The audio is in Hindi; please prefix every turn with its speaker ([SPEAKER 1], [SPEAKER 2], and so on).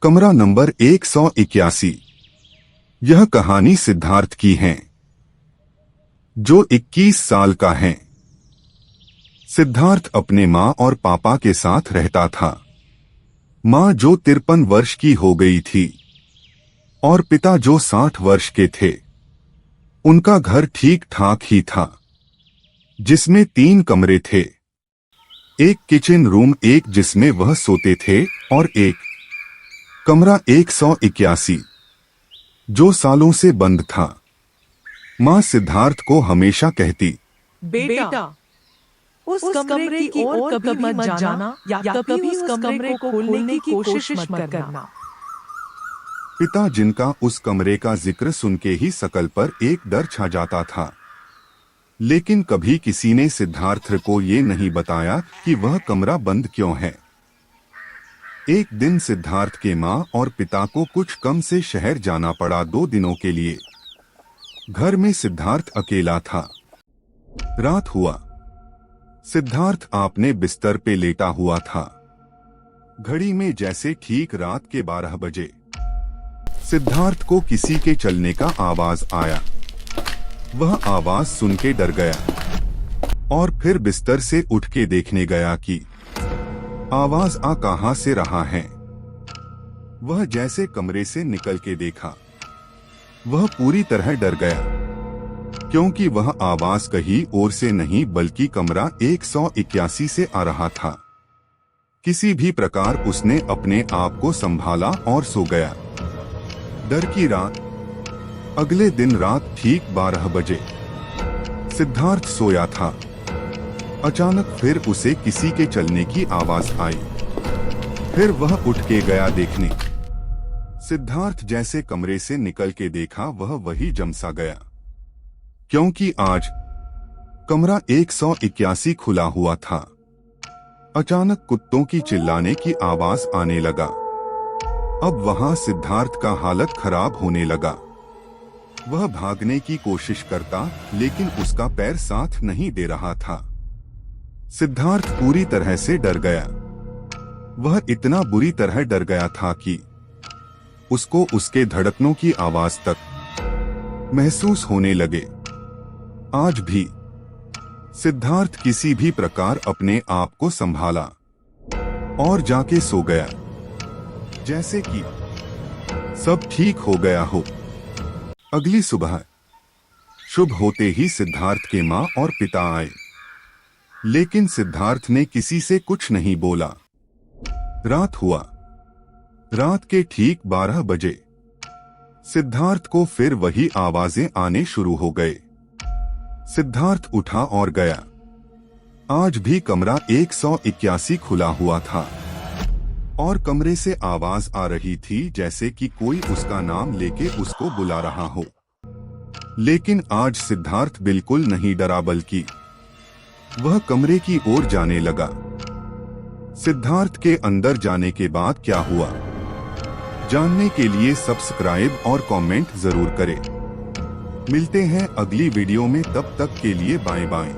[SPEAKER 1] कमरा नंबर 181। यह कहानी सिद्धार्थ की है, जो 21 साल का है। सिद्धार्थ अपने माँ और पापा के साथ रहता था। माँ जो 53 वर्ष की हो गई थी और पिता जो 60 वर्ष के थे। उनका घर ठीक ठाक ही था, जिसमें 3 कमरे थे। एक किचन रूम, एक जिसमें वह सोते थे, और एक कमरा 181 जो सालों से बंद था। माँ सिद्धार्थ को हमेशा कहती,
[SPEAKER 2] बेटा, उस कमरे की ओर कभी मत जाना या कभी उस कमरे को खोलने की कोशिश मत करना।
[SPEAKER 1] पिता जिनका उस कमरे का जिक्र सुनके ही शकल पर एक डर छा जाता था। लेकिन कभी किसी ने सिद्धार्थ को ये नहीं बताया कि वह कमरा बंद क्यों है। एक दिन सिद्धार्थ के माँ और पिता को कुछ कम से शहर जाना पड़ा 2 दिनों के लिए। घर में सिद्धार्थ अकेला था। रात हुआ। सिद्धार्थ अपने बिस्तर पे लेटा हुआ था। घड़ी में जैसे ठीक रात के 12 बजे। सिद्धार्थ को किसी के चलने का आवाज आया। वह आवाज सुन के डर गया और फिर बिस्तर से उठ के देखने गया कि आवाज आ कहां से रहा है। वह जैसे कमरे से निकल के देखा, वह पूरी तरह डर गया, क्योंकि वह आवाज कहीं और से नहीं बल्कि कमरा 181 से आ रहा था। किसी भी प्रकार उसने अपने आप को संभाला और सो गया। डर की रात। अगले दिन रात ठीक 12 बजे सिद्धार्थ सोया था। अचानक फिर उसे किसी के चलने की आवाज आई। फिर वह उठ के गया देखने। सिद्धार्थ जैसे कमरे से निकल के देखा, वह वही जमसा गया, क्योंकि आज कमरा 181 खुला हुआ था। अचानक कुत्तों की चिल्लाने की आवाज आने लगा। अब वहां सिद्धार्थ का हालत खराब होने लगा। वह भागने की कोशिश करता, लेकिन उसका पैर साथ नहीं दे रहा था। सिद्धार्थ पूरी तरह से डर गया। वह इतना बुरी तरह डर गया था कि उसको उसके धड़कनों की आवाज तक महसूस होने लगे। आज भी सिद्धार्थ किसी भी प्रकार अपने आप को संभाला और जाके सो गया, जैसे कि सब ठीक हो गया हो। अगली सुबह शुभ होते ही सिद्धार्थ के माँ और पिता आए, लेकिन सिद्धार्थ ने किसी से कुछ नहीं बोला। रात हुआ। रात के ठीक 12 बजे सिद्धार्थ को फिर वही आवाजें आने शुरू हो गए। सिद्धार्थ उठा और गया। आज भी कमरा 181 खुला हुआ था और कमरे से आवाज आ रही थी जैसे कि कोई उसका नाम लेके उसको बुला रहा हो। लेकिन आज सिद्धार्थ बिल्कुल नहीं डरा, बल्कि वह कमरे की ओर जाने लगा। सिद्धार्थ के अंदर जाने के बाद क्या हुआ, जानने के लिए सब्सक्राइब और कमेंट जरूर करें। मिलते हैं अगली वीडियो में, तब तक के लिए बाय बाय।